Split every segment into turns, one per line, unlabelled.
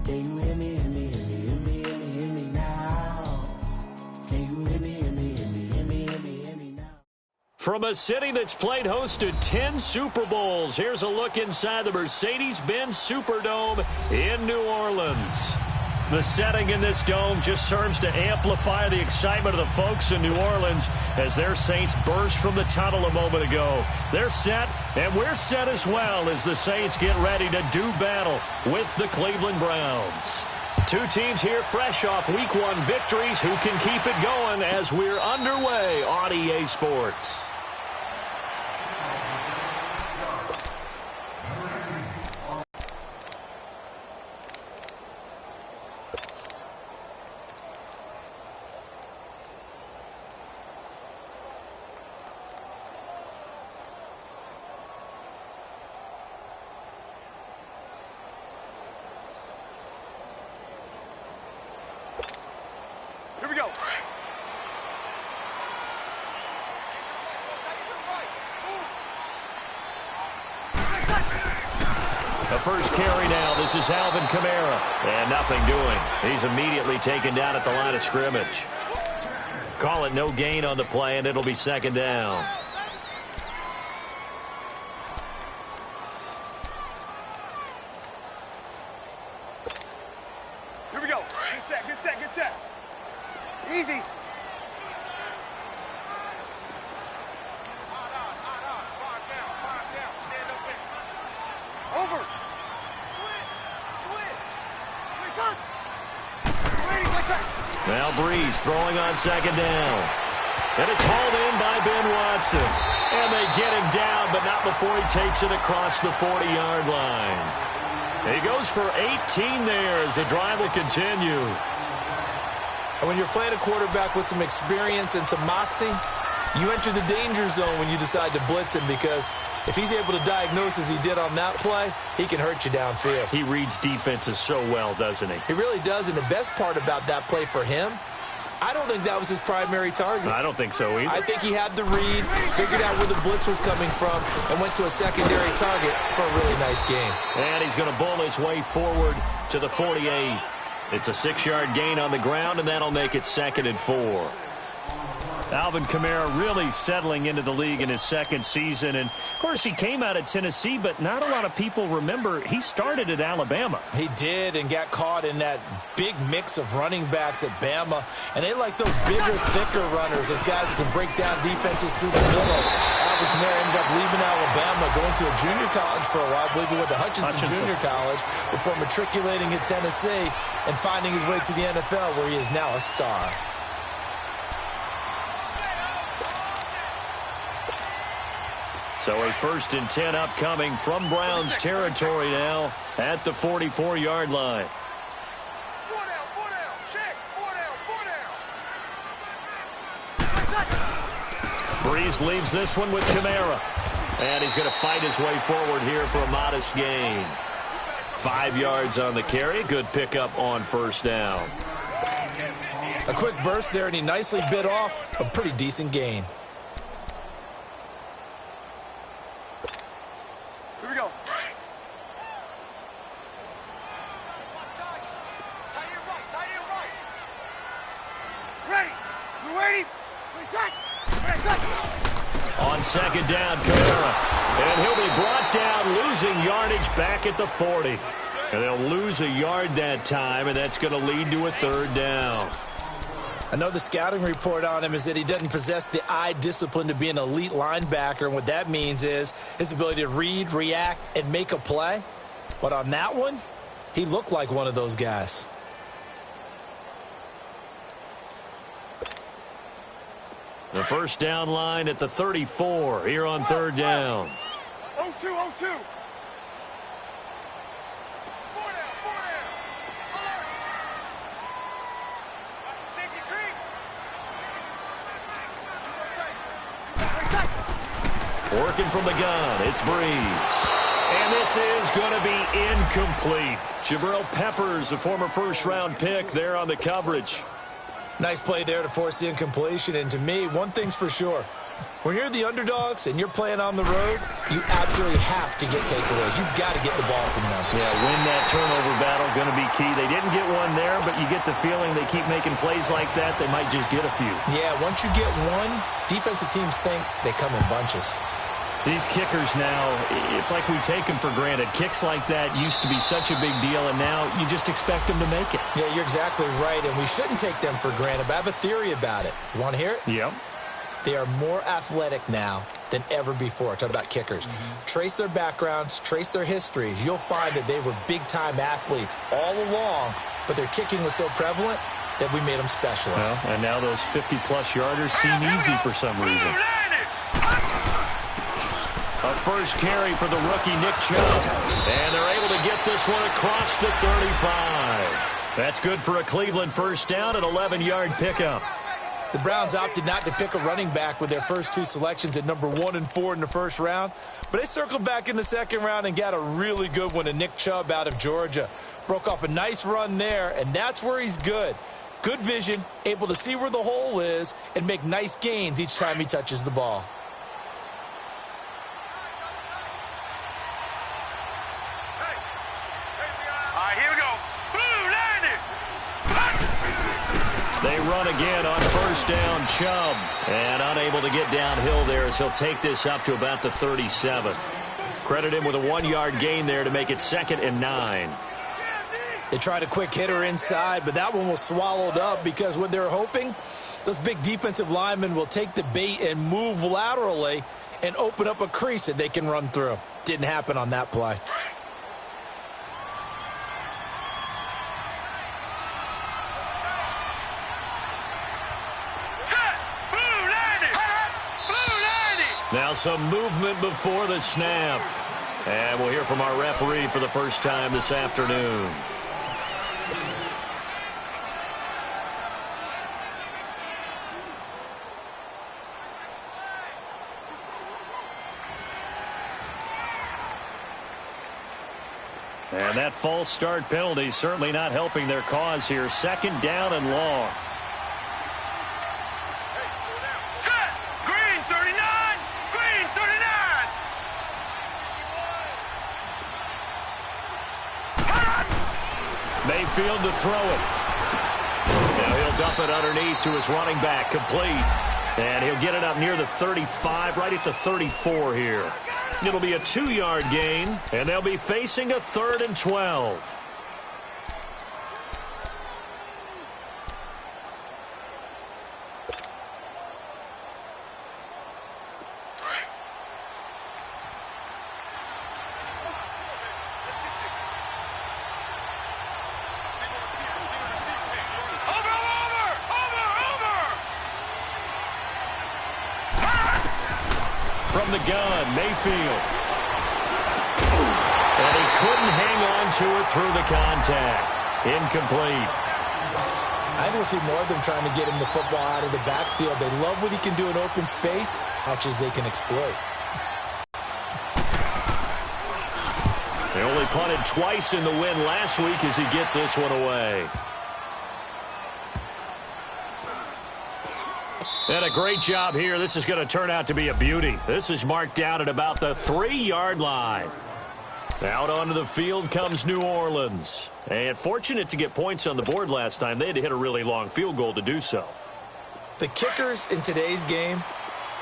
Can you hear me, hear me, hear me, hear me, hear me, hear me now? Can you hear me, hear me, hear me, hear me, hear me, hear me now?
From a city that's played host to 10 Super Bowls, here's a look inside the Mercedes-Benz Superdome in New Orleans. The setting in this dome just serves to amplify the excitement of the folks in New Orleans as their Saints burst from the tunnel a moment ago. They're set, and we're set as well as the Saints get ready to do battle with the Cleveland Browns. Two teams here fresh off Week 1 victories who can keep it going as we're underway on EA Sports.
Here we go.
The first carry now. This is Alvin Kamara. And nothing doing. He's immediately taken down at the line of scrimmage. Call it no gain on the play, and it'll be second down.
Here we go. Good set, good set, good set. Easy. Five down. Stand up there. Over. Switch. Ready,
Now Breeze throwing on second down. And it's hauled in by Ben Watson. And they get him down, but not before he takes it across the 40-yard line. He goes for 18 there as the drive will continue.
And when you're playing a quarterback with some experience and some moxie, you enter the danger zone when you decide to blitz him, because if he's able to diagnose as he did on that play, he can hurt you downfield.
He reads defenses so well, doesn't he?
He really does, and the best part about that play for him, I don't think that was his primary target.
I don't think so either.
I think he had the read, figured out where the blitz was coming from, and went to a secondary target for a really nice game.
And he's going to bowl his way forward to the 48. It's a 6-yard gain on the ground, and that'll make it 2nd and 4. Alvin Kamara really settling into the league in his second season. And, of course, he came out of Tennessee, but not a lot of people remember he started at Alabama.
He did, and got caught in that big mix of running backs at Bama. And they like those bigger, thicker runners, those guys who can break down defenses through the middle. Alvin Kamara ended up leaving Alabama, going to a junior college for a while. I believe he went to Hutchinson Junior College before matriculating at Tennessee and finding his way to the NFL, where he is now a star.
So a 1st and 10 upcoming from Browns territory now at the 44-yard line.
4 down. Check. 4 down.
Breeze leaves this one with Kamara. And he's going to fight his way forward here for a modest gain. 5 yards on the carry. Good pickup on 1st down.
A quick burst there, and he nicely bit off a pretty decent gain.
Here we go. Tight end right. Ready. You waiting?
On 2nd down, Kamara. And he'll be brought down, losing yardage back at the 40. And they'll lose a yard that time, and that's going to lead to a 3rd down.
I know the scouting report on him is that he doesn't possess the eye discipline to be an elite linebacker, and what that means is his ability to read, react, and make a play. But on that one, he looked like one of those guys.
The 1st down line at the 34 here on 3rd down.
0-2. 4 down.
Working from the gun, it's Breeze. And this is going to be incomplete. Jabril Peppers, a former 1st-round pick, there on the coverage.
Nice play there to force the incompletion. And to me, one thing's for sure. When you're the underdogs and you're playing on the road, you absolutely have to get takeaways. You've got to get the ball from them.
Yeah, win that turnover battle, going to be key. They didn't get one there, but you get the feeling they keep making plays like that, they might just get a few.
Yeah, once you get one, defensive teams think they come in bunches.
These kickers now, it's like we take them for granted. Kicks like that used to be such a big deal, and now you just expect them to make it.
Yeah, you're exactly right, and we shouldn't take them for granted, but I have a theory about it. You want to hear it?
Yep.
They are more athletic now than ever before. Talk about kickers. Trace their backgrounds, trace their histories. You'll find that they were big-time athletes all along, but their kicking was so prevalent that we made them specialists.
Well, and now those 50-plus yarders seem easy for some reason. A first carry for the rookie Nick Chubb. And they're able to get this one across the 35. That's good for a Cleveland first down, an 11-yard pickup.
The Browns opted not to pick a running back with their first two selections at number 1 and 4 in the first round. But they circled back in the second round and got a really good one to Nick Chubb out of Georgia. Broke off a nice run there, and that's where he's good. Good vision, able to see where the hole is, and make nice gains each time he touches the ball.
They run again on first down, Chubb. And unable to get downhill there as he'll take this up to about the 37. Credit him with a 1-yard gain there to make it 2nd and 9.
They tried a quick hitter inside, but that one was swallowed up because what they're hoping, those big defensive linemen will take the bait and move laterally and open up a crease that they can run through. Didn't happen on that play.
Now some movement before the snap. And we'll hear from our referee for the first time this afternoon. And that false start penalty certainly not helping their cause here. 2nd down and long. Mayfield to throw it. Now he'll dump it underneath to his running back, complete. And he'll get it up near the 35, right at the 34 here. It'll be a 2-yard gain, and they'll be facing a 3rd and 12. From the gun, Mayfield. And he couldn't hang on to it through the contact. Incomplete.
I think we'll see more of them trying to get him the football out of the backfield. They love what he can do in open space, much as they can exploit.
They only punted twice in the win last week as he gets this one away. And a great job here. This is going to turn out to be a beauty. This is marked down at about the 3-yard line. Out onto the field comes New Orleans. And fortunate to get points on the board last time. They had to hit a really long field goal to do so.
The kickers in today's game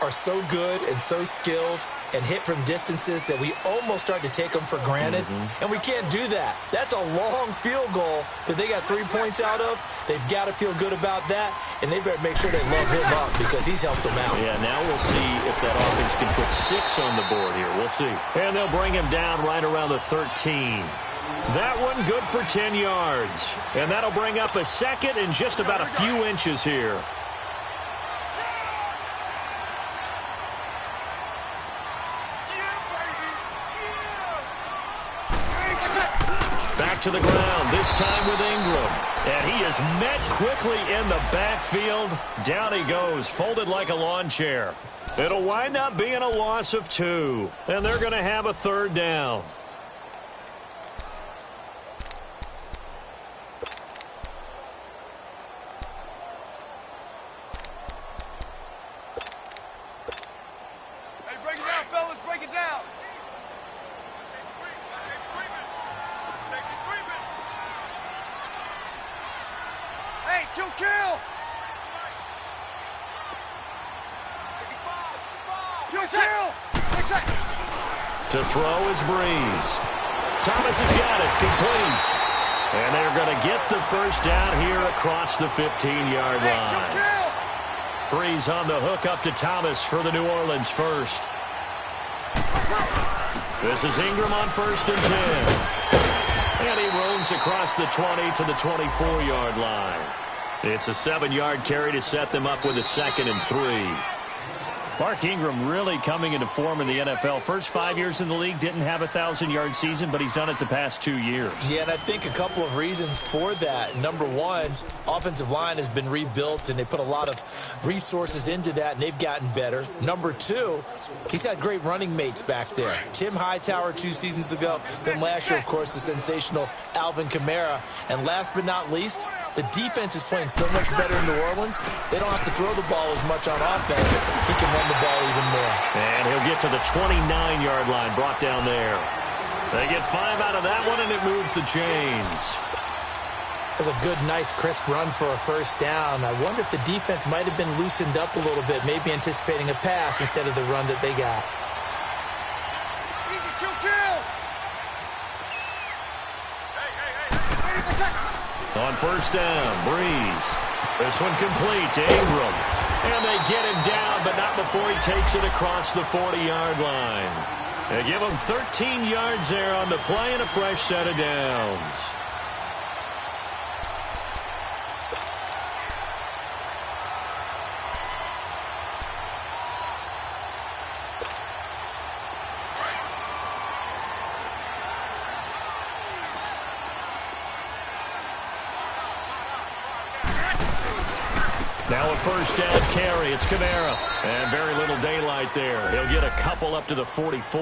are so good and so skilled and hit from distances that we almost start to take them for granted. And we can't do that. That's a long field goal that they got 3 points out of. They've got to feel good about that, and they better make sure they love him up because he's helped them out.
Yeah, now we'll see if that offense can put 6 on the board here. We'll see. And they'll bring him down right around the 13. That one good for 10 yards. And that'll bring up a 2nd and just about a few inches here. Back to the ground, this time with Ingram. And he is met quickly in the backfield. Down he goes, folded like a lawn chair. It'll wind up being a loss of 2. And they're going to have a 3rd down.
Kill, kill! Kill, kill!
To throw is Breeze. Thomas has got it, complete. And they're going to get the first down here across the 15-yard line. Breeze on the hook up to Thomas for the New Orleans first. This is Ingram on 1st and 10. And he roams across the 20 to the 24-yard line. It's a 7-yard carry to set them up with a 2nd and 3. Mark Ingram really coming into form in the NFL. First 5 years in the league, didn't have a 1,000-yard season, but he's done it the past 2 years.
Yeah, and I think a couple of reasons for that. Number one, offensive line has been rebuilt, and they put a lot of resources into that, and they've gotten better. Number two, he's had great running mates back there. Tim Hightower 2 seasons ago, then last year, of course, the sensational Alvin Kamara. And last but not least, the defense is playing so much better in New Orleans, they don't have to throw the ball as much on offense. He can run the ball even more.
And he'll get to the 29-yard line, brought down there. They get 5 out of that one, and it moves the chains.
That's a good, nice, crisp run for a first down. I wonder if the defense might have been loosened up a little bit, maybe anticipating a pass instead of the run that they got.
Easy, kill, kill!
On 1st down, Breeze. This one complete to Ingram. And they get him down, but not before he takes it across the 40-yard line. They give him 13 yards there on the play and a fresh set of downs. Now a first down carry. It's Kamara. And very little daylight there. He'll get a couple up to the 44.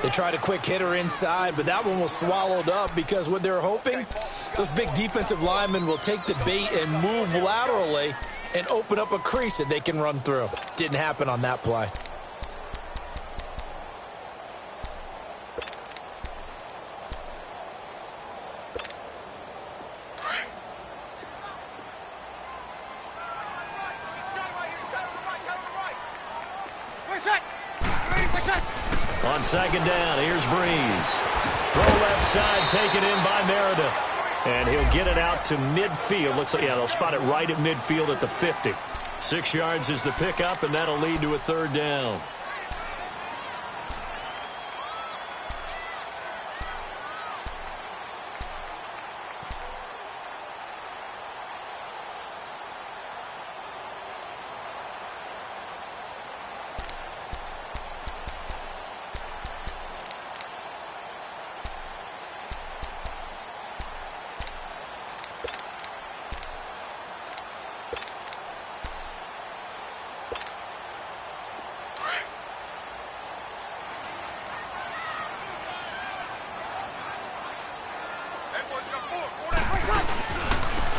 They tried a quick hitter inside, but that one was swallowed up because what they're hoping, those big defensive linemen will take the bait and move laterally and open up a crease that they can run through. Didn't happen on that play.
On 2nd down, here's Breeze. Throw left side, taken in by Meredith. And he'll get it out to midfield. Looks like, yeah, they'll spot it right at midfield at the 50. 6 yards is the pickup, and that'll lead to a 3rd down.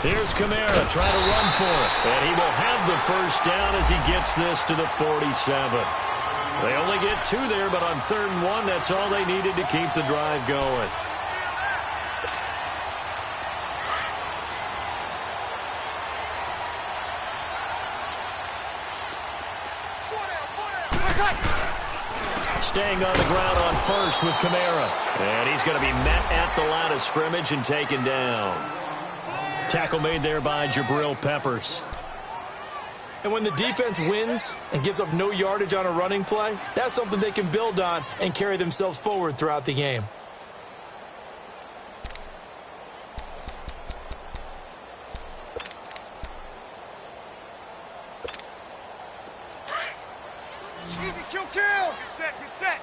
Here's Kamara trying to run for it. And he will have the first down as he gets this to the 47. They only get 2 there, but on 3rd and 1, that's all they needed to keep the drive going. Staying on the ground on 1st with Kamara. And he's going to be met at the line of scrimmage and taken down. Tackle made there by Jabril Peppers.
And when the defense wins and gives up no yardage on a running play, that's something they can build on and carry themselves forward throughout the game.
Easy, kill, kill! Good set, good set!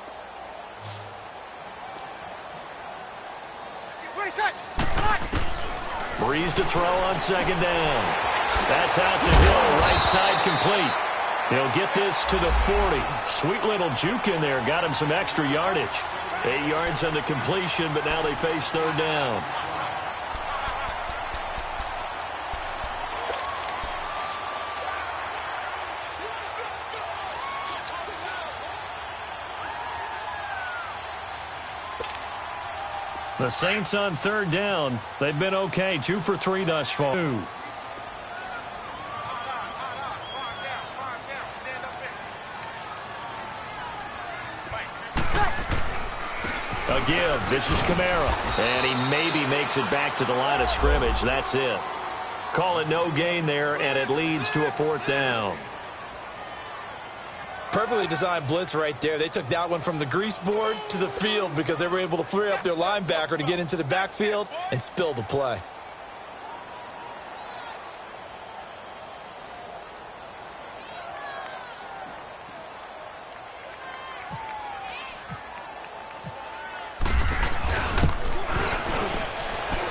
Ready, set!
Breeze to throw on 2nd down. That's out to Hill, right side complete. He'll get this to the 40. Sweet little juke in there, got him some extra yardage. 8 yards on the completion, but now they face 3rd down. The Saints on third down. They've been okay. 2 for 3 thus far. A give. This is Kamara. And he maybe makes it back to the line of scrimmage. That's it. Call it no gain there, and it leads to a 4th down.
Perfectly designed blitz right there. They took that one from the grease board to the field because they were able to free up their linebacker to get into the backfield and spill the play.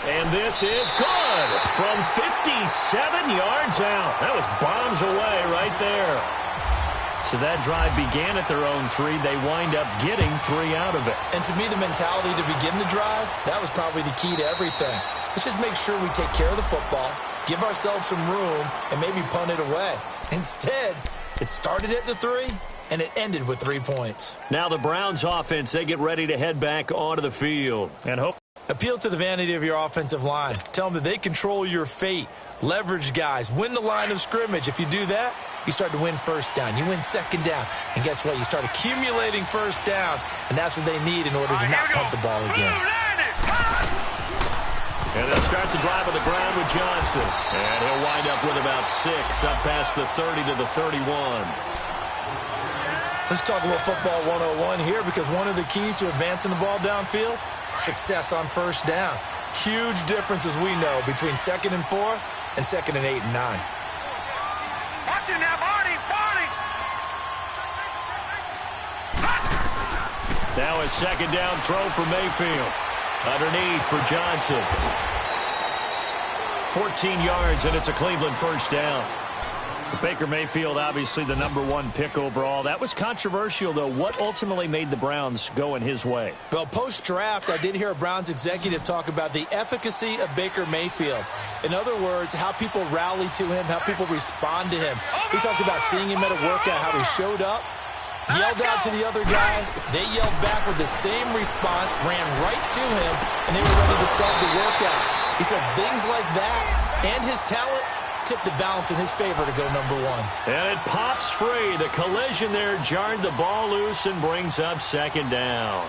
And this is good from 57 yards out. That was bombs away right there. So that drive began at their own 3. They wind up getting 3 out of it.
And to me, the mentality to begin the drive, that was probably the key to everything. Let's just make sure we take care of the football, give ourselves some room, and maybe punt it away. Instead, it started at the 3, and it ended with 3 points.
Now the Browns offense, they get ready to head back onto the field. And hope.
Appeal to the vanity of your offensive line. Tell them that they control your fate. Leverage guys. Win the line of scrimmage. If you do that, you start to win first down. You win second down. And guess what? You start accumulating first downs. And that's what they need in order to not punt the ball again.
And they'll start the drive on the ground with Johnson. And he'll wind up with about 6 up past the 30 to the 31.
Let's talk a little football 101 here, because one of the keys to advancing the ball downfield, success on first down. Huge difference, as we know, between 2nd and 4 and 2nd and 8 and 9.
Watch it now, Barney!
Now a second down throw for Mayfield. Underneath for Johnson. 14 yards, and it's a Cleveland first down. Baker Mayfield, obviously the #1 pick overall. That was controversial, though. What ultimately made the Browns go in his way?
Well, post-draft, I did hear a Browns executive talk about the efficacy of Baker Mayfield. In other words, how people rally to him, how people respond to him. He talked about seeing him at a workout, how he showed up, yelled out to the other guys. They yelled back with the same response, ran right to him, and they were ready to start the workout. He said things like that and his talent tipped the balance in his favor to go #1.
And it pops free. The collision there jarred the ball loose and brings up second down.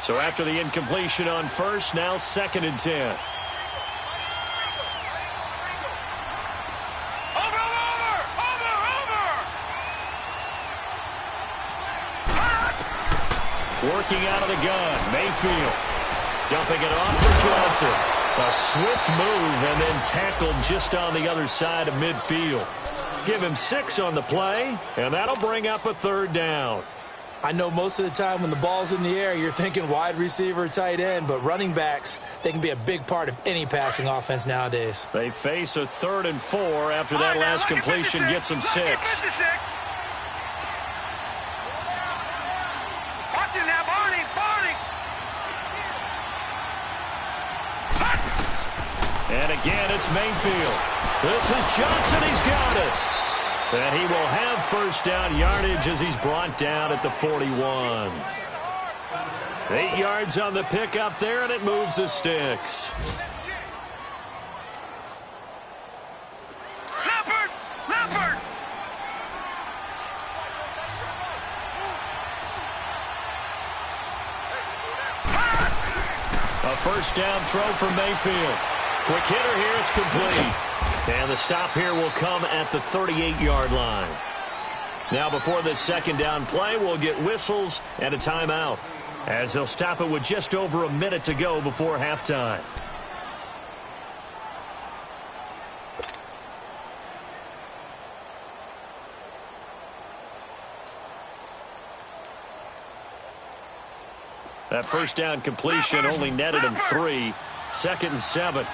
So after the incompletion on first, now 2nd and 10. Working out of the gun, Mayfield. Dumping it off for Johnson. A swift move and then tackled just on the other side of midfield. Give him 6 on the play, and that'll bring up a 3rd down.
I know most of the time when the ball's in the air, you're thinking wide receiver, tight end, but running backs, they can be a big part of any passing offense nowadays.
They face a 3rd and 4 after that last completion gets them 6. And again, it's Mayfield. This is Johnson. He's got it. And he will have first down yardage as he's brought down at the 41. 8 yards on the pickup there, and it moves the sticks.
Leopard!
A first down throw for Mayfield. Quick hitter here, it's complete. And the stop here will come at the 38-yard line. Now before this second down play, we'll get whistles and a timeout, as they'll stop it with just over a minute to go before halftime. That first down completion only netted him 3. 2nd and 7.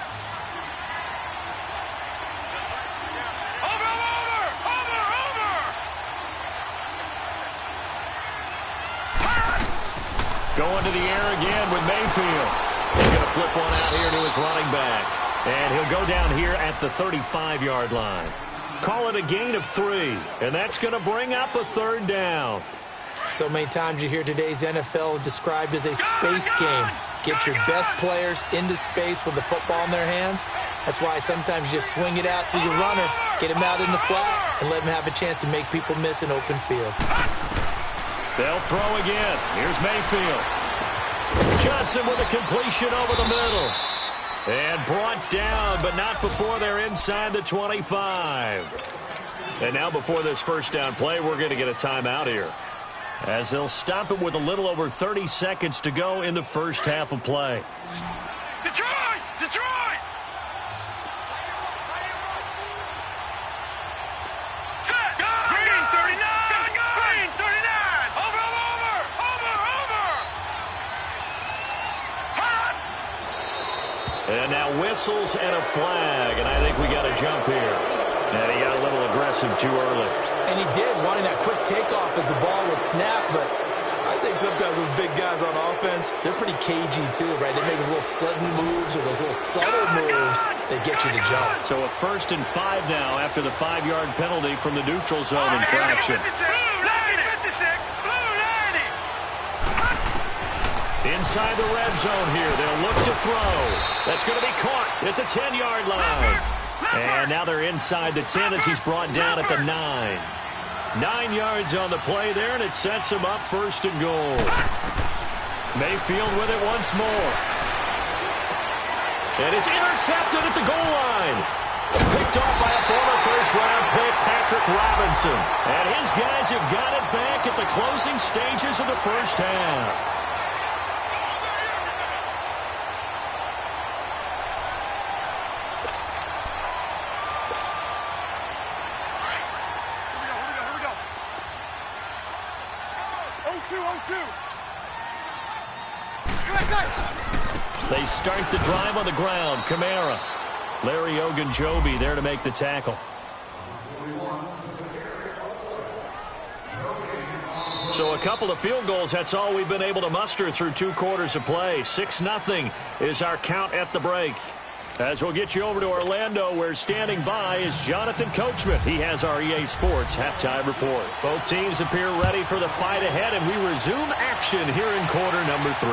Going to the air again with Mayfield. He's going to flip one out here to his running back. And he'll go down here at the 35-yard line. Call it a gain of 3, and that's going to bring up a 3rd down.
So many times you hear today's NFL described as a space game. Get your best players into space with the football in their hands. That's why sometimes you just swing it out to your runner, get him out in the flat, and let him have a chance to make people miss an open field.
They'll throw again. Here's Mayfield. Johnson with a completion over the middle. And brought down, but not before they're inside the 25. And now before this first down play, we're going to get a timeout here, as they'll stop it with a little over 30 seconds to go in the first half of play.
Detroit! Detroit! Set! Green 39! Green 39! Over! Hot!
And now whistles and a flag, and I think we got a jump here. And he got a little aggressive too early.
And he did, wanting that quick takeoff as the ball was snapped, but I think sometimes those big guys on offense, they're pretty cagey too, right? They make those little sudden moves or those little subtle moves that get you to jump.
So a 1st and 5 now after the 5-yard penalty from the neutral zone infraction. Inside the red zone here, they'll look to throw. That's going to be caught at the 10-yard line. And now they're inside the 10 as he's brought down at the 9. 9 yards on the play there, and it sets him up 1st and goal. Mayfield with it once more. And it's intercepted at the goal line. Picked off by a former first-round pick, Patrick Robinson. And his guys have got it back at the closing stages of the first half. They start the drive on the ground. Kamara. Larry Ogunjobi there to make the tackle. So a couple of field goals, that's all we've been able to muster through 2 quarters of play. 6-0 is our count at the break. As we'll get you over to Orlando, where standing by is Jonathan Coachman. He has our EA Sports halftime report. Both teams appear ready for the fight ahead, and we resume action here in quarter number 3.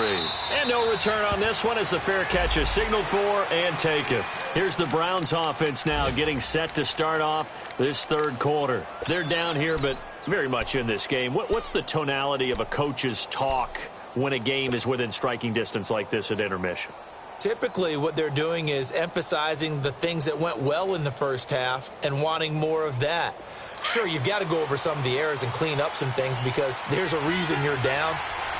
And no return on this one as the fair catch is signaled for and taken. Here's the Browns offense now getting set to start off this 3rd quarter. They're down here, but very much in this game. What's the tonality of a coach's talk when a game is within striking distance like this at intermission?
Typically, what they're doing is emphasizing the things that went well in the first half and wanting more of that. Sure, you've got to go over some of the errors and clean up some things because there's a reason you're down.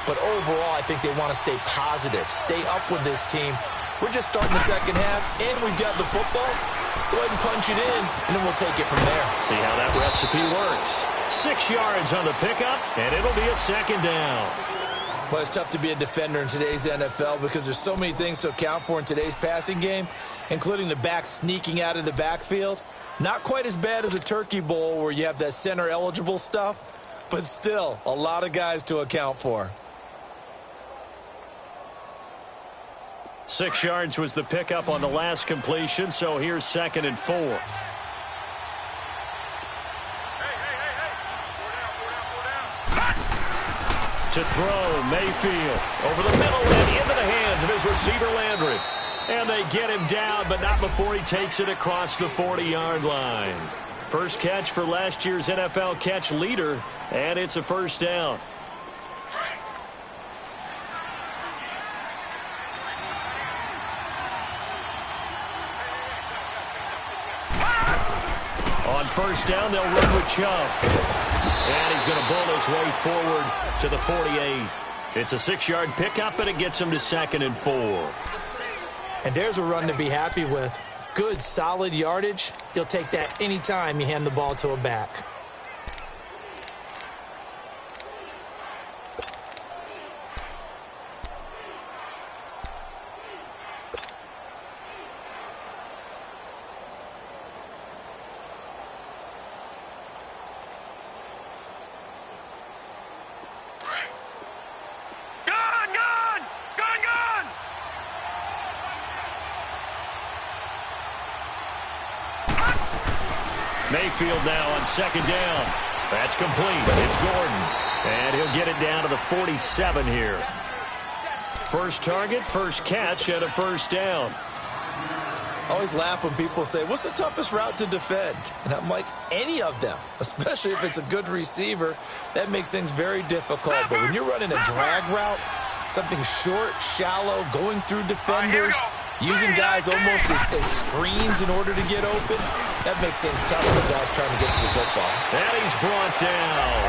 But overall, I think they want to stay positive, stay up with this team. We're just starting the second half, and we've got the football. Let's go ahead and punch it in, and then we'll take it from there.
See how that recipe works. 6 yards on the pickup, and it'll be a 2nd down.
Well, it's tough to be a defender in today's NFL because there's so many things to account for in today's passing game, including the back sneaking out of the backfield. Not quite as bad as a turkey bowl where you have that center-eligible stuff, but still a lot of guys to account for.
6 yards was the pickup on the last completion, so here's 2nd and 4. To throw, Mayfield over the middle and into the hands of his receiver, Landry. And they get him down, but not before he takes it across the 40-yard line. First catch for last year's NFL catch leader, and it's a 1st down. On 1st down, they'll run with Chubb. And he's going to bull his way forward to the 48. It's a 6-yard pickup, and it gets him to 2nd and 4.
And there's a run to be happy with. Good, solid yardage. You'll take that anytime you hand the ball to a back.
Mayfield now on second down. That's complete. It's Gordon. And he'll get it down to the 47 here. First target, first catch, and a first down.
I always laugh when people say, what's the toughest route to defend? And I'm like, any of them, especially if it's a good receiver. That makes things very difficult. But when you're running a drag route, something short, shallow, going through defenders, using guys almost as screens in order to get open, that makes things tough for guys trying to get to the football.
And he's brought down.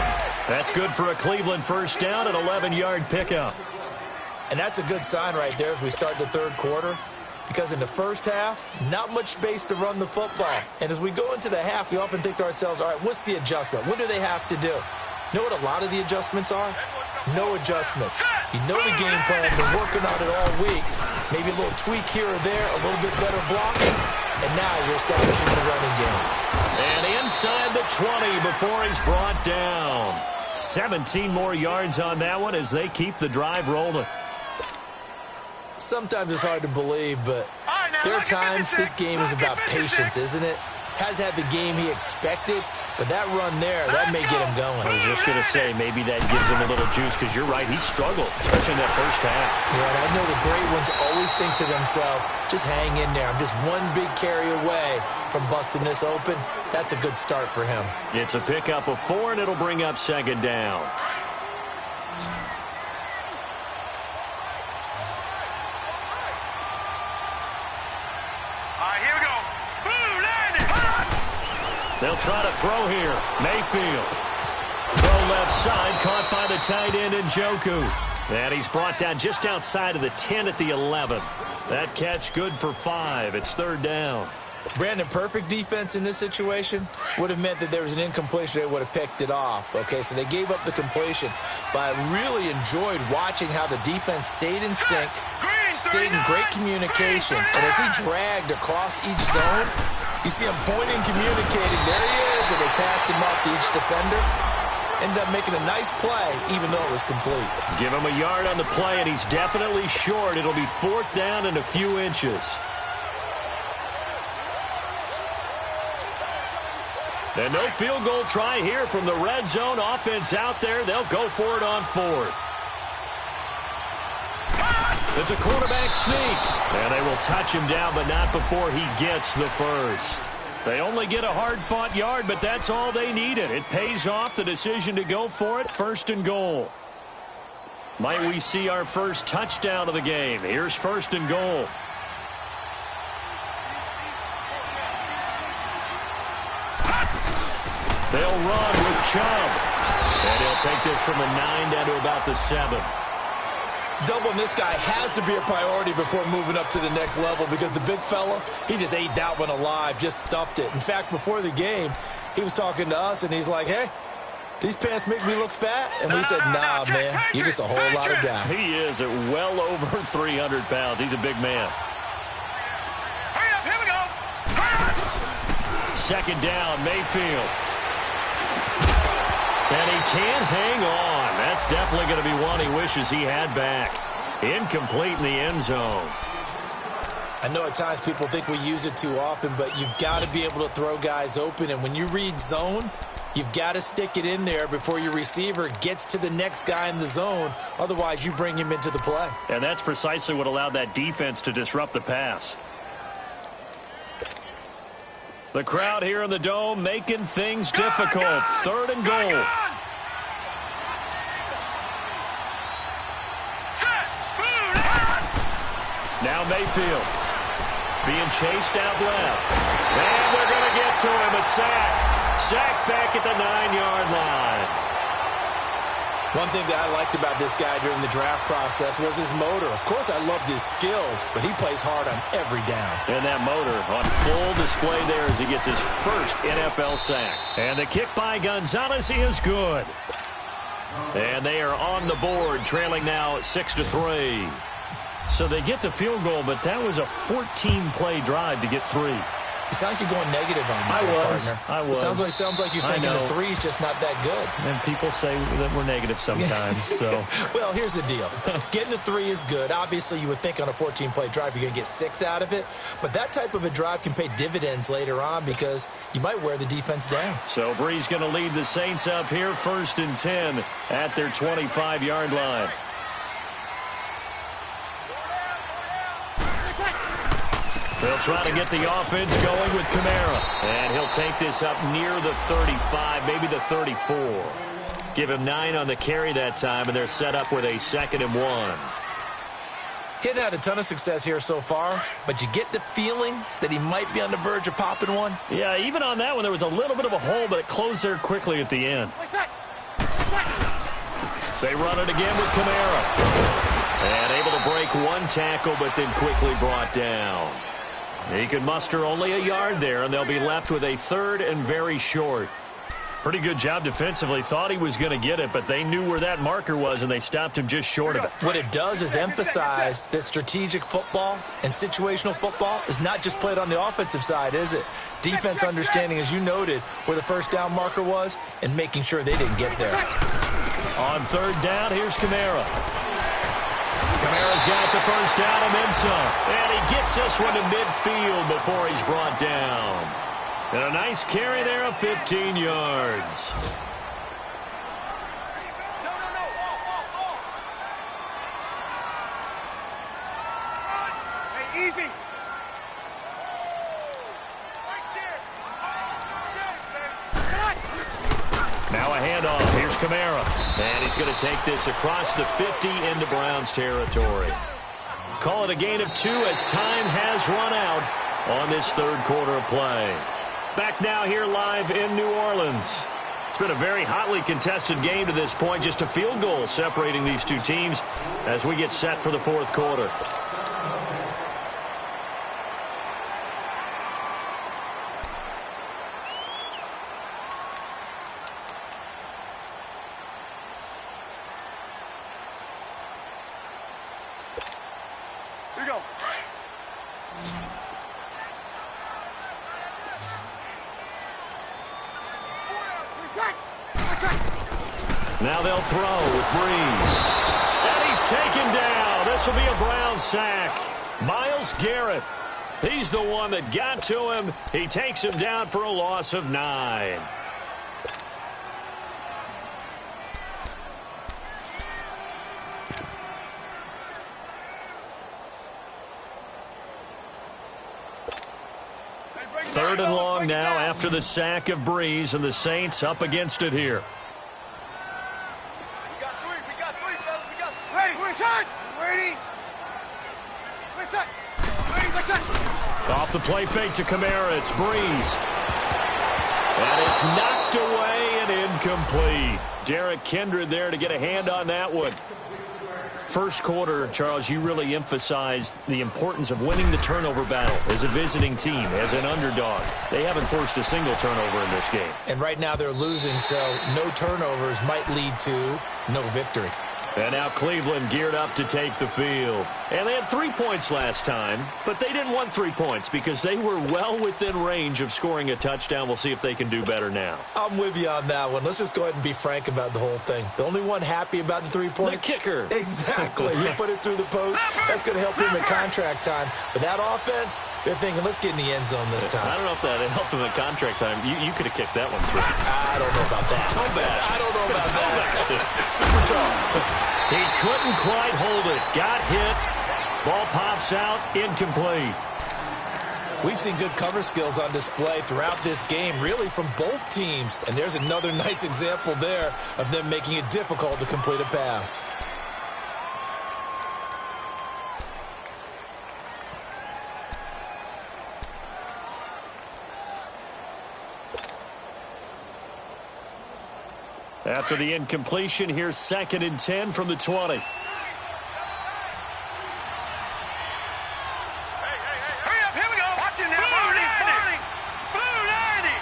That's good for a Cleveland first down, an 11-yard pickup.
And that's a good sign right there as we start the third quarter. Because in the first half, not much space to run the football. And as we go into the half, we often think to ourselves, all right, what's the adjustment? What do they have to do? You know what a lot of the adjustments are? No adjustments. You know the game plan, been working on it all week. Maybe a little tweak here or there, a little bit better blocking, and now you're establishing the running game.
And inside the 20 before he's brought down. 17 more yards on that one as they keep the drive rolling.
Sometimes it's hard to believe, but there are times this game is about patience, isn't it? Has had the game he expected, but that run there, that may get him going.
I was just going to say, maybe that gives him a little juice, because you're right, he struggled, especially in that first half.
Yeah, and I know the great ones always think to themselves, just hang in there. I'm just one big carry away from busting this open. That's a good start for him.
It's a pickup of 4, and it'll bring up second down. They'll try to throw here. Mayfield. Throw left side, caught by the tight end Njoku. And he's brought down just outside of the 10 at the 11. That catch good for 5. It's third down.
Brandon, perfect defense in this situation would have meant that there was an incompletion. They would have picked it off. Okay, so they gave up the completion. But I really enjoyed watching how the defense stayed in sync, stayed in great communication. And as he dragged across each zone, you see him pointing, communicating. There he is, and they passed him off to each defender. Ended up making a nice play, even though it was complete.
Give him a yard on the play, and he's definitely short. It'll be fourth down and a few inches. And no field goal try here from the red zone. Offense out there. They'll go for it on fourth. It's a quarterback sneak. And they will touch him down, but not before he gets the first. They only get a hard-fought yard, but that's all they needed. It pays off, the decision to go for it, first and goal. Might we see our first touchdown of the game? Here's first and goal. They'll run with Chubb. And he'll take this from the 9 down to about the 7.
Doubling this guy has to be a priority before moving up to the next level, because the big fella, he just ate that one alive, just stuffed it. In fact, before the game, he was talking to us, and he's like, hey, these pants make me look fat? And we said, nah, man, you're just a whole lot of guy.
He is at well over 300 pounds. He's a big man.
Hurry up, here we go.
Second down, Mayfield. And he can't hang on. That's definitely going to be one he wishes he had back. Incomplete in the end zone.
I know at times people think we use it too often, but you've got to be able to throw guys open. And when you read zone, you've got to stick it in there before your receiver gets to the next guy in the zone. Otherwise, you bring him into the play.
And that's precisely what allowed that defense to disrupt the pass. The crowd here in the Dome making things difficult. Third and goal. Now Mayfield being chased out left. And they're going to get to him. A sack. Sack back at the 9-yard line.
One thing that I liked about this guy during the draft process was his motor. Of course, I loved his skills, but he plays hard on every down.
And that motor on full display there as he gets his first NFL sack. And the kick by Gonzalez is good. And they are on the board, trailing now 6-3. So they get the field goal, but that was a 14-play drive to get 3.
You sound like you're going negative on me, partner.
I was.
Sounds like you're thinking the three's just not that good.
And people say that we're negative sometimes. So,
well, here's the deal. Getting the three is good. Obviously, you would think on a 14-play drive you're going to get 6 out of it. But that type of a drive can pay dividends later on because you might wear the defense down.
So Brees going to lead the Saints up here 1st and 10 at their 25-yard line. They'll try to get the offense going with Kamara. And he'll take this up near the 35, maybe the 34. Give him 9 on the carry that time, and they're set up with a 2nd and 1.
He hadn't had a ton of success here so far, but you get the feeling that he might be on the verge of popping one.
Yeah, even on that one, there was a little bit of a hole, but it closed there quickly at the end. They run it again with Kamara. And able to break 1 tackle, but then quickly brought down. He could muster only a yard there, and they'll be left with a 3rd and very short. Pretty good job defensively. Thought he was going to get it, but they knew where that marker was, and they stopped him just short of it.
What it does is emphasize that strategic football and situational football is not just played on the offensive side, is it? Defense understanding, as you noted, where the first down marker was and making sure they didn't get there.
On 3rd down, here's Kamara. Kamara's got the first down and then some. And he gets this one to midfield before he's brought down. And a nice carry there of 15 yards.
Hey, easy.
Now a handoff. Here's Kamara. And he's going to take this across the 50 into Browns territory. Call it a gain of 2 as time has run out on this 3rd quarter of play. Back now here live in New Orleans. It's been a very hotly contested game to this point. Just a field goal separating these two teams as we get set for the 4th quarter.
Here we go.
Now they'll throw with Brees. And he's taken down. This will be a Brown sack. Myles Garrett. He's the one that got to him. He takes him down for a loss of 9. Third and long now after the sack of Brees, and the Saints up against it here.
We got three, fellas. We got three. Ready, we're shot. Ready. We're shot. Ready, we're shot.
Off the play fake to Kamara, it's Brees. And it's knocked away and incomplete. Derek Kindred there to get a hand on that one. First quarter, Charles, you really emphasized the importance of winning the turnover battle as a visiting team, as an underdog. They haven't forced a single turnover in this game.
And right now they're losing, so no turnovers might lead to no victory.
And now Cleveland geared up to take the field. And they had 3 points last time, but they didn't want 3 points because they were well within range of scoring a touchdown. We'll see if they can do better now.
I'm with you on that one. Let's just go ahead and be frank about the whole thing. The only one happy about the 3-point?
The kicker.
Exactly. He put it through the post. That's going to help him in contract time. But that offense, they're thinking, let's get in the end zone this time.
I don't know if that helped him in contract time. You could have kicked that one through.
I don't know about that.
Toe bash.
I don't know about that. Super tall.
He couldn't quite hold it. Got hit. Ball pops out. Incomplete.
We've seen good cover skills on display throughout this game, really from both teams. And there's another nice example there of them making it difficult to complete a pass.
After the incompletion, here's 2nd and 10 from the 20.
Hurry up, here we go. Watch it now. Blue 90.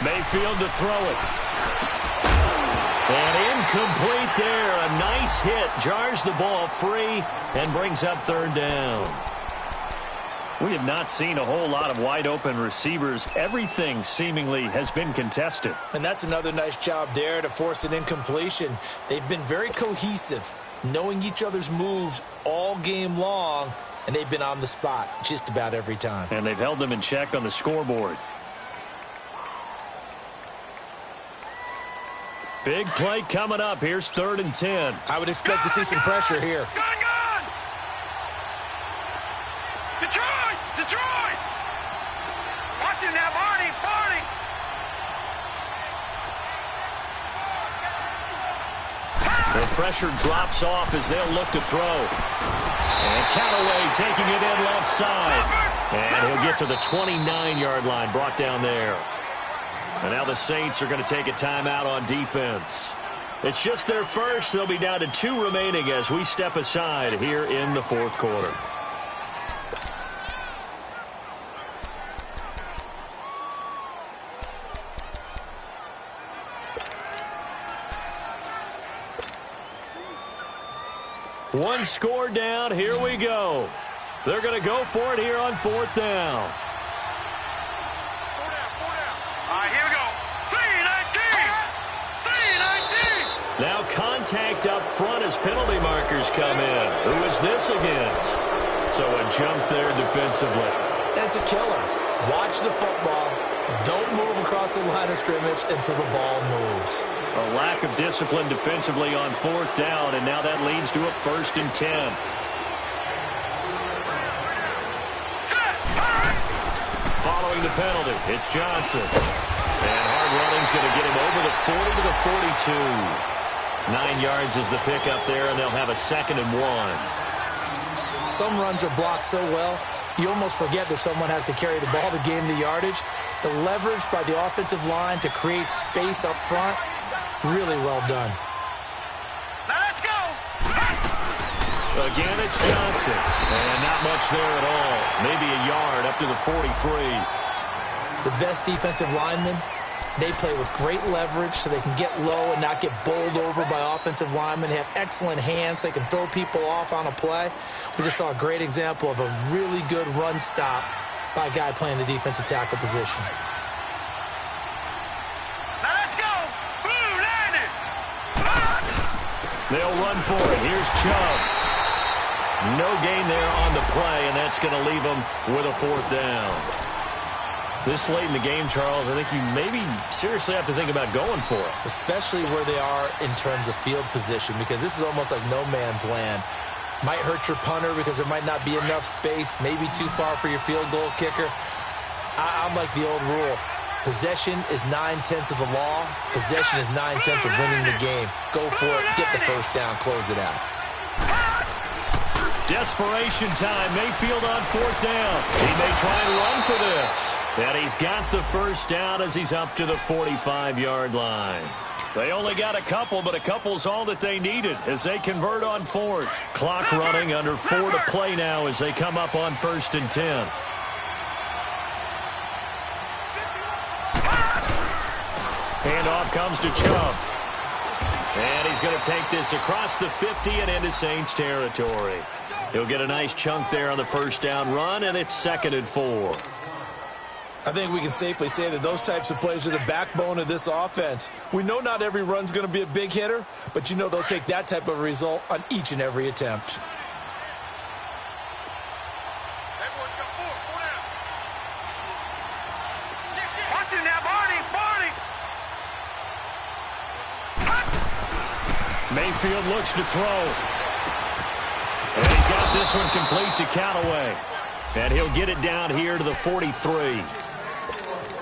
Mayfield to throw it. And incomplete there. A nice hit. Jars the ball free and brings up 3rd down. We have not seen a whole lot of wide-open receivers. Everything seemingly has been contested.
And that's another nice job there to force an incompletion. They've been very cohesive, knowing each other's moves all game long, and they've been on the spot just about every time.
And they've held them in check on the scoreboard. Big play coming up. Here's 3rd and 10.
I would expect to see some pressure here.
Gun! Detroit! Watch him now, Barney!
The pressure drops off as they'll look to throw. And Callaway taking it in left side. And he'll get to the 29-yard line, brought down there. And now the Saints are going to take a timeout on defense. It's just their first. They'll be down to 2 remaining as we step aside here in the 4th quarter. One score down. Here we go. They're going to go for it here on 4th down.
All right, here we go. 3-19!
Now contact up front as penalty markers come in. Who is this against? So a jump there defensively.
That's a killer. Watch the football. Don't move across the line of scrimmage until the ball moves.
A lack of discipline defensively on 4th down, and now that leads to a 1st and 10. Following the penalty, it's Johnson. And hard running's going to get him over the 40 to the 42. 9 yards is the pickup there, and they'll have a 2nd and 1.
Some runs are blocked so well, you almost forget that someone has to carry the ball to gain the yardage. The leverage by the offensive line to create space up front, really well done.
Now let's go!
Again, it's Johnson. And not much there at all. Maybe a yard up to the 43.
The best defensive linemen, they play with great leverage so they can get low and not get bowled over by offensive linemen. They have excellent hands. They can throw people off on a play. We just saw a great example of a really good run stop by a guy playing the defensive tackle position.
Now let's go! Blue landed!
They'll run for it. Here's Chubb. No gain there on the play, and that's going to leave them with a 4th down. This late in the game, Charles, I think you maybe seriously have to think about going for it.
Especially where they are in terms of field position, because this is almost like no man's land. Might hurt your punter because there might not be enough space, maybe too far for your field goal kicker. I'm like the old rule. Possession is 9/10 of the law. Possession is 9/10 of winning the game. Go for it, get the 1st down, close it out.
Desperation time. Mayfield on 4th down. He may try and run for this. And he's got the 1st down as he's up to the 45-yard line. They only got a couple, but a couple's all that they needed as they convert on 4th. Clock running, under 4 to play now as they come up on 1st and 10. Handoff comes to Chubb. And he's going to take this across the 50 and into Saints territory. He'll get a nice chunk there on the 1st down run, and it's 2nd and 4.
I think we can safely say that those types of plays are the backbone of this offense. We know not every run's going to be a big hitter, but you know they'll take that type of result on each and every attempt.
Watch him now, Barney!
Mayfield looks to throw. And he's got this one complete to Callaway. And he'll get it down here to the 43.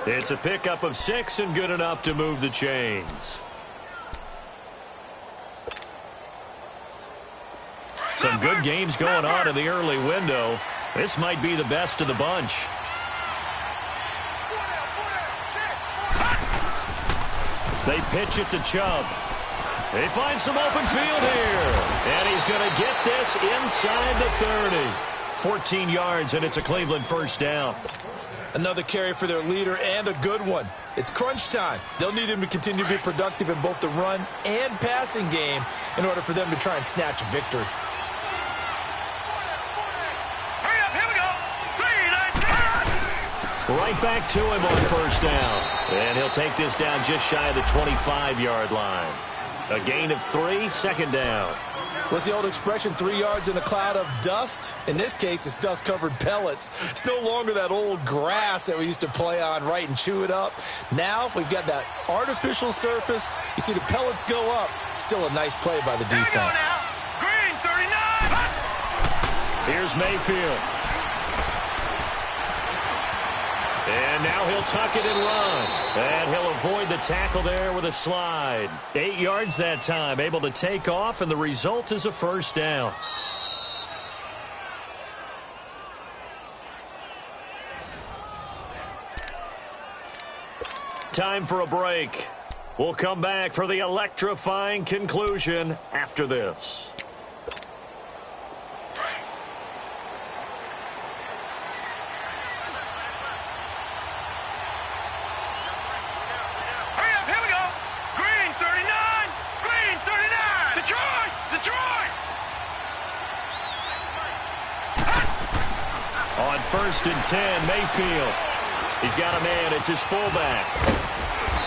It's a pickup of 6 and good enough to move the chains. Some good games going on in the early window. This might be the best of the bunch. They pitch it to Chubb. They find some open field here. And he's going to get this inside the 30. 14 yards, and it's a Cleveland 1st down.
Another carry for their leader, and a good one. It's crunch time. They'll need him to continue to be productive in both the run and passing game in order for them to try and snatch a victory.
Hurry up, here we go! 3-19!
Right back to him on first down. And he'll take this down just shy of the 25-yard line. A gain of 3, second down.
What's the old expression, 3 yards in a cloud of dust? In this case, it's dust-covered pellets. It's no longer that old grass that we used to play on, right, and chew it up. Now we've got that artificial surface. You see the pellets go up. Still a nice play by the defense.
Green, 39.
Here's Mayfield. And now he'll tuck it and run. And he'll avoid the tackle there with a slide. 8 yards that time, able to take off, and the result is a first down. Time for a break. We'll come back for the electrifying conclusion after this. On 1st and 10, Mayfield. He's got a man. It's his fullback.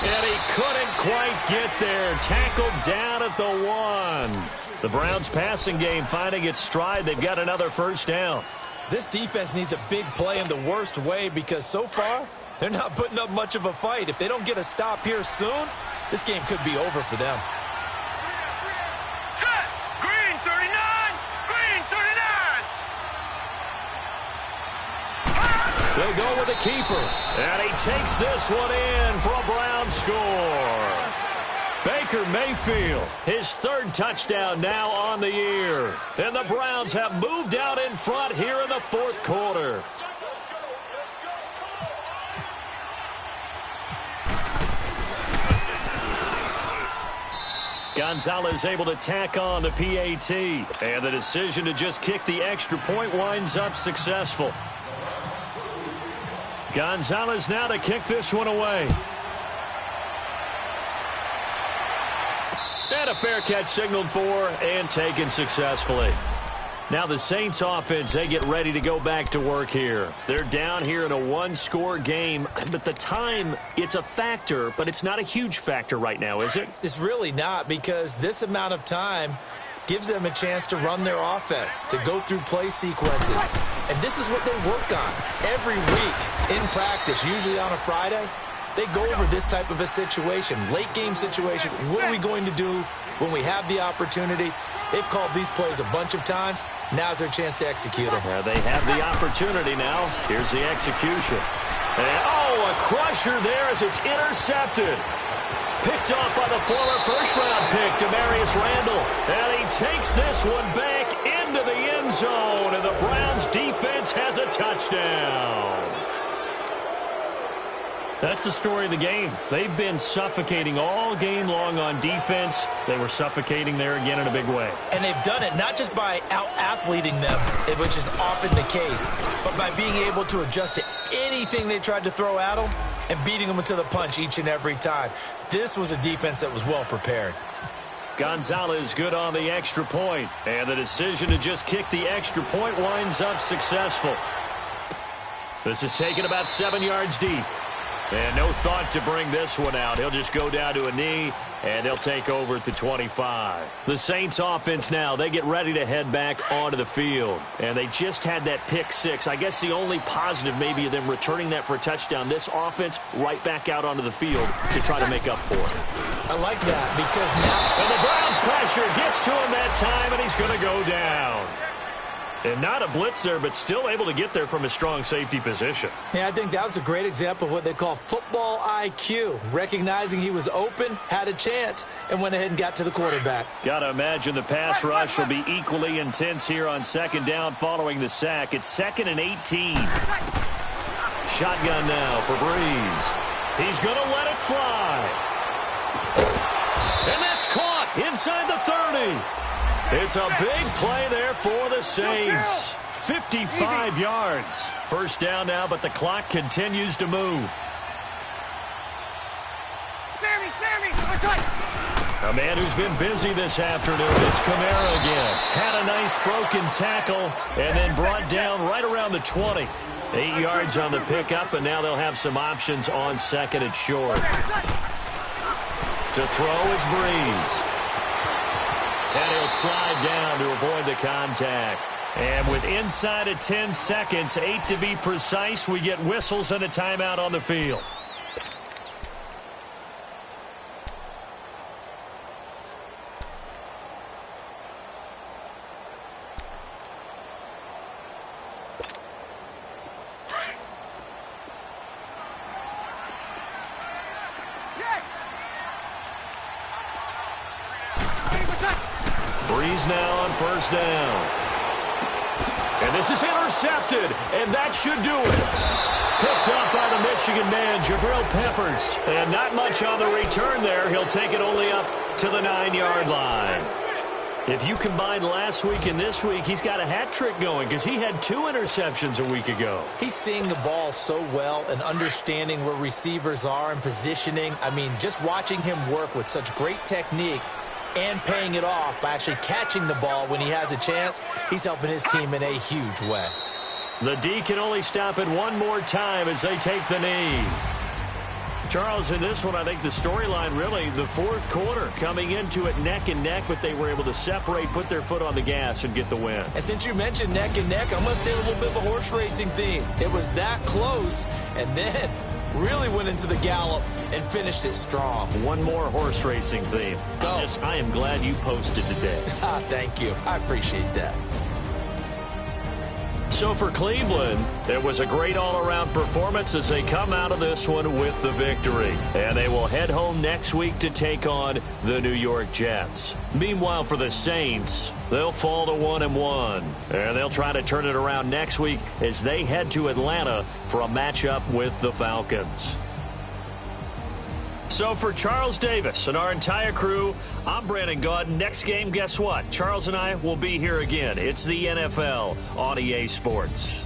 And he couldn't quite get there. Tackled down at the 1. The Browns passing game finding its stride. They've got another first down.
This defense needs a big play in the worst way because so far, they're not putting up much of a fight. If they don't get a stop here soon, this game could be over for them.
Set! Green, 39! Green, 39!
They'll go with the keeper. And he takes this one in for a Brown score. Baker Mayfield, his 3rd touchdown now on the year. And the Browns have moved out in front here in the 4th quarter. Gonzalez able to tack on the PAT. And the decision to just kick the extra point winds up successful. Gonzalez now to kick this one away. And a fair catch signaled for and taken successfully. Now the Saints offense, they get ready to go back to work here. They're down here in a 1-score game, but the time, it's a factor, but it's not a huge factor right now, is it?
It's really not, because this amount of time gives them a chance to run their offense, to go through play sequences. And this is what they work on every week in practice, usually on a Friday. They go over this type of a situation, late game situation. What are we going to do when we have the opportunity? They've called these plays a bunch of times. Now's their chance to execute them.
They have the opportunity now. Here's the execution. And, a crusher there as it's intercepted. Picked off by the former first-round pick, Demarius Randall. And he takes this one back into the end zone, and the Browns defense has a touchdown. That's the story of the game. They've been suffocating all game long on defense. They were suffocating there again in a big way.
And they've done it not just by out-athleting them, which is often the case, but by being able to adjust to anything they tried to throw at them and beating them to the punch each and every time. This was a defense that was well prepared.
Gonzalez good on the extra point, and the decision to just kick the extra point winds up successful. This is taken about 7 yards deep. And no thought to bring this one out. He'll just go down to a knee, and they'll take over at the 25. The Saints offense now, they get ready to head back onto the field. And they just had that pick 6. I guess the only positive maybe of them returning that for a touchdown. This offense right back out onto the field to try to make up for it.
I like that because now...
And the Browns pressure gets to him that time, and he's going to go down. And not a blitzer, but still able to get there from a strong safety position.
Yeah, I think that was a great example of what they call football IQ. Recognizing he was open, had a chance, and went ahead and got to the quarterback.
Got to imagine the pass rush will be equally intense here on 2nd down following the sack. It's 2nd and 18. Shotgun now for Breeze. He's going to let it fly. And that's caught inside the 30. It's a big play there for the Saints. 55 yards. First down now, but the clock continues to move.
Sammy, one touch.
A man who's been busy this afternoon, it's Kamara again. Had a nice broken tackle and then brought down right around the 20. 8 yards on the pickup, and now they'll have some options on second and short. To throw is Breeze. And he'll slide down to avoid the contact. And with inside of 10 seconds, 8 to be precise, we get whistles and a timeout on the field. Breeze now on first down. And this is intercepted, and that should do it. Picked up by the Michigan man, Jabril Peppers. And not much on the return there. He'll take it only up to the 9-yard line. If you combine last week and this week, he's got a hat trick going because he had 2 interceptions a week ago.
He's seeing the ball so well and understanding where receivers are and positioning. I mean, just watching him work with such great technique and paying it off by actually catching the ball when he has a chance, he's helping his team in a huge way.
The D can only stop it one more time as they take the knee. Charles, in this one, I think the storyline really, the fourth quarter, coming into it neck and neck, but they were able to separate, put their foot on the gas, and get the win.
And since you mentioned neck and neck, I'm going to stay with a little bit of a horse racing theme. It was that close, and then really went into the gallop and finished it strong.
One more horse racing theme.
Go.
I am glad you posted today.
Thank you. I appreciate that.
So for Cleveland, it was a great all-around performance as they come out of this one with the victory. And they will head home next week to take on the New York Jets. Meanwhile, for the Saints, they'll fall to 1-1. And they'll try to turn it around next week as they head to Atlanta for a matchup with the Falcons. So for Charles Davis and our entire crew, I'm Brandon Gaudin. Next game, guess what? Charles and I will be here again. It's the NFL on EA Sports.